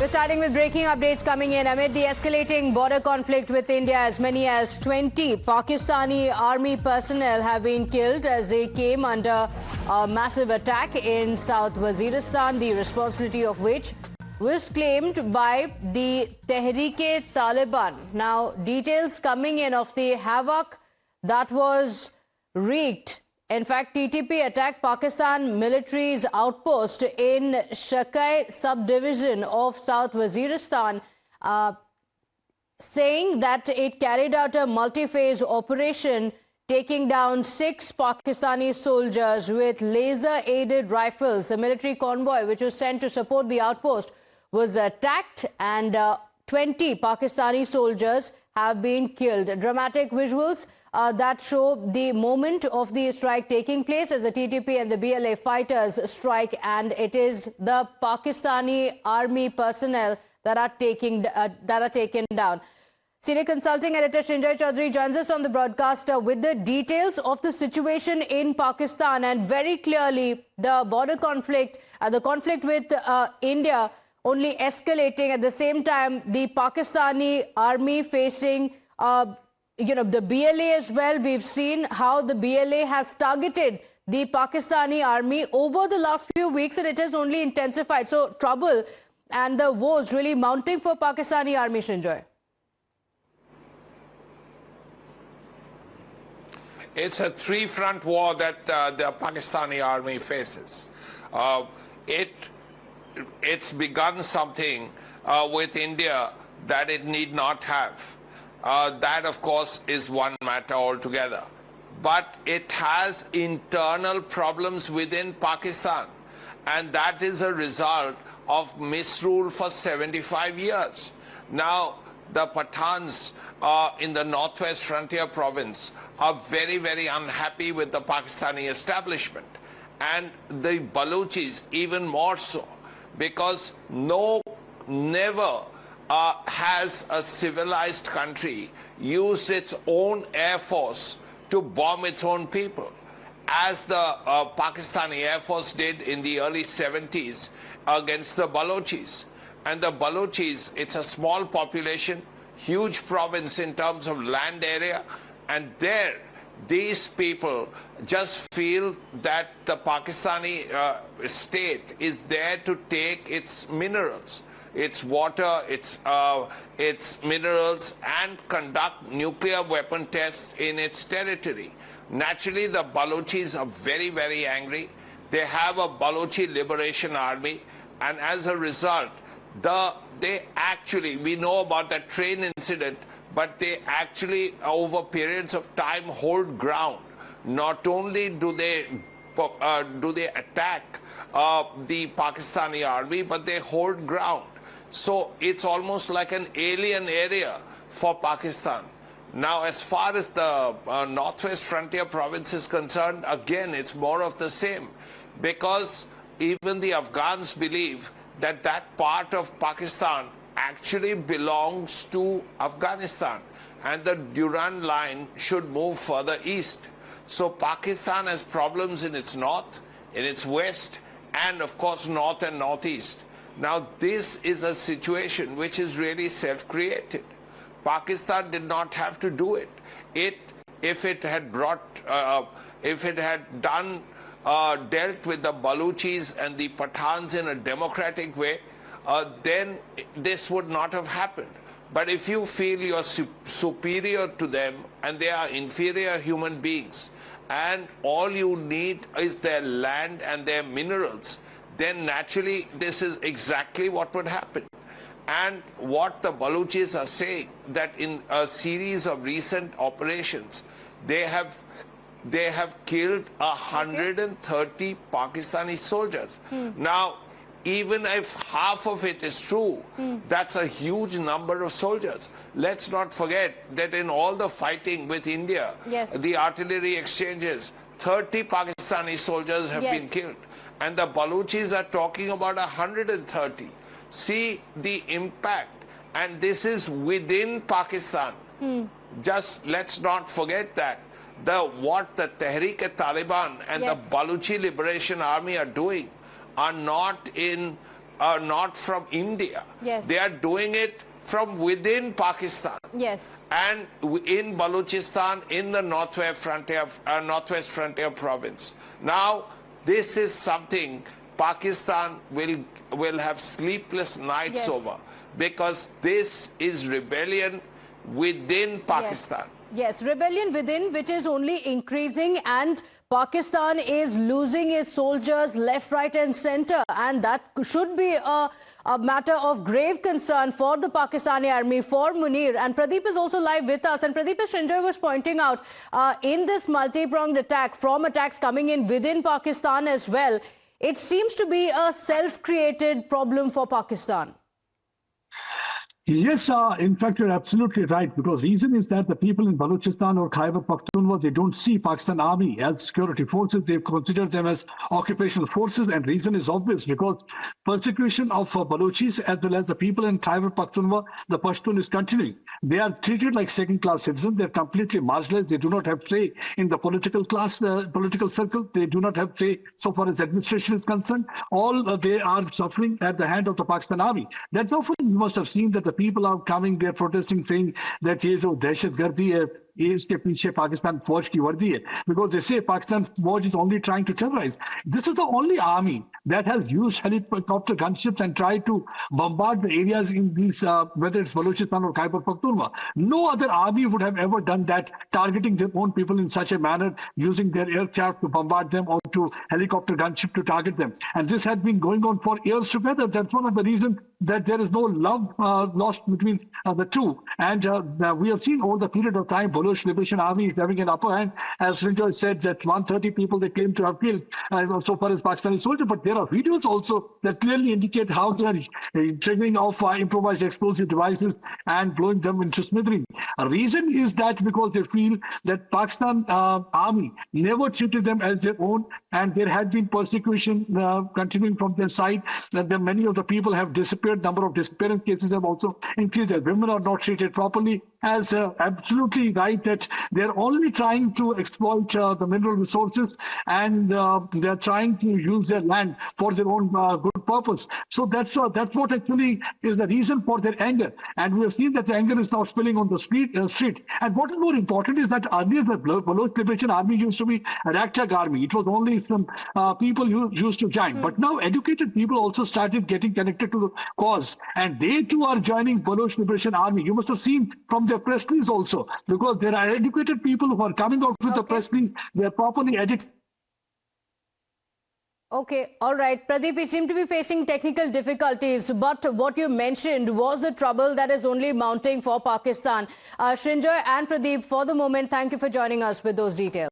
We're starting with breaking updates coming in. Amid the escalating border conflict with India, as many as 20 Pakistani army personnel have been killed as they came under a massive attack in South Waziristan, the responsibility of which was claimed by the Tehrik-i-Taliban. Now, details coming in of the havoc that was wreaked. In fact, TTP attacked Pakistan military's outpost in Khyber subdivision of South Waziristan, saying that it carried out a multi-phase operation, taking down 6 Pakistani soldiers with laser-aided rifles. The military convoy, which was sent to support the outpost, was attacked, and 20 Pakistani soldiers have been killed. Dramatic visuals that show the moment of the strike taking place as the TTP and the BLA fighters strike, and it is the Pakistani army personnel that are taken down. Senior consulting editor Shinjay Chaudhary joins us on the broadcast with the details of the situation in Pakistan, and very clearly the border conflict, the conflict with India only escalating. At the same time, the Pakistani army facing the BLA as well. We've seen how the BLA has targeted the Pakistani army over the last few weeks, and it has only intensified. So trouble and the woes really mounting for Pakistani army, Shinjoy. It's a three-front war that the Pakistani army faces. It's begun something with India that it need not have. That, of course, is one matter altogether. But it has internal problems within Pakistan, and that is a result of misrule for 75 years. Now, the Pathans in the northwest frontier province are very, very unhappy with the Pakistani establishment, and the Balochis even more so, because never has a civilized country used its own air force to bomb its own people, as the Pakistani Air Force did in the early 70s against the Balochis. And the Balochis, it's a small population, huge province in terms of land area, and there these people just feel that the Pakistani state is there to take its minerals, its water, its minerals, and conduct nuclear weapon tests in its territory. Naturally, the Balochis are very, very angry. They have a Balochi Liberation Army, and as a result, we know about that train incident, but they actually, over periods of time, hold ground. Not only do they attack the Pakistani army, but they hold ground. So it's almost like an alien area for Pakistan. Now, as far as the northwest frontier province is concerned, again, it's more of the same, because even the Afghans believe that that part of Pakistan actually belongs to Afghanistan, and the Durand line should move further east. So Pakistan has problems in its north, in its west, and of course north and northeast. Now, this is a situation which is really self-created. Pakistan did not have to do it. If it had dealt with the Balochis and the Pathans in a democratic way, then this would not have happened. But if you feel you're superior to them and they are inferior human beings, and all you need is their land and their minerals, then naturally this is exactly what would happen. And what the Balochis are saying, that in a series of recent operations, they have killed 130 Pakistani soldiers. Now, even if half of it is true, that's a huge number of soldiers. Let's not forget that in all the fighting with India, the artillery exchanges, 30 Pakistani soldiers have been killed. And the Balochis are talking about 130. See the impact. And this is within Pakistan. Just let's not forget that. What the Tehrik-i-Taliban and the Balochi Liberation Army are doing are not in not from India. Yes. They are doing it from within Pakistan. Yes. And in Balochistan, in the northwest frontier province. Now, this is something Pakistan will have sleepless nights over, because this is rebellion within Pakistan. Yes, rebellion within, which is only increasing, and Pakistan is losing its soldiers left, right and center, and that should be a matter of grave concern for the Pakistani army, for Munir. And Pradeep is also live with us. And Pradeep, as Srinjoy was pointing out, in this multi-pronged attack, from attacks coming in within Pakistan as well, it seems to be a self-created problem for Pakistan. Yes, in fact, you're absolutely right, because reason is that the people in Balochistan or Khyber Pakhtunkhwa, they don't see Pakistan army as security forces. They consider them as occupational forces, and reason is obvious, because persecution of Balochis as well as the people in Khyber Pakhtunkhwa, the Pashtun, is continuing. They are treated like second-class citizens. They're completely marginalized. They do not have say in the political class, political circle. They do not have say so far as administration is concerned. All they are suffering at the hand of the Pakistan army. That's often, you must have seen that the people are coming there protesting, saying that ye jo dehshatgardi hai, इसके पीछे पाकिस्तान फौज की वर्दी है, because they say Pakistan फौज is only trying to terrorize. This is the only army that has used helicopter gunships and tried to bombard the areas in these, whether it's Balochistan or Khyber Pakhtunkhwa. No other army would have ever done that, targeting their own people in such a manner, using their aircraft to bombard them or to helicopter gunship to target them. And this had been going on for years together. That's one of the reasons that there is no love lost between the two. And we have seen over the period of time, Baloch Liberation Army is having an upper hand. As Srinjoy said, that 130 people they claim to have killed so far as Pakistani soldiers. But there are videos also that clearly indicate how they are triggering of improvised explosive devices and blowing them into smithereens. A reason is that because they feel that Pakistan army never treated them as their own, and there had been persecution continuing from their side. That many of the people have disappeared. Number of disappearance cases have also increased. That women are not treated properly. As absolutely right that they're only trying to exploit the mineral resources, and they're trying to use their land for their own good purpose. So that's what actually is the reason for their anger. And we have seen that the anger is now spilling on the street. And what is more important is that earlier the Baloch Liberation Army used to be a ragtag army. It was only some people who used to join. But now educated people also started getting connected to the cause, and they too are joining Baloch Liberation Army. You must have seen from their press release also, because there are educated people who are coming out with the press release. They are properly edited. Okay, all right. Pradeep, we seem to be facing technical difficulties, but what you mentioned was the trouble that is only mounting for Pakistan. Srinjoy and Pradeep, for the moment, thank you for joining us with those details.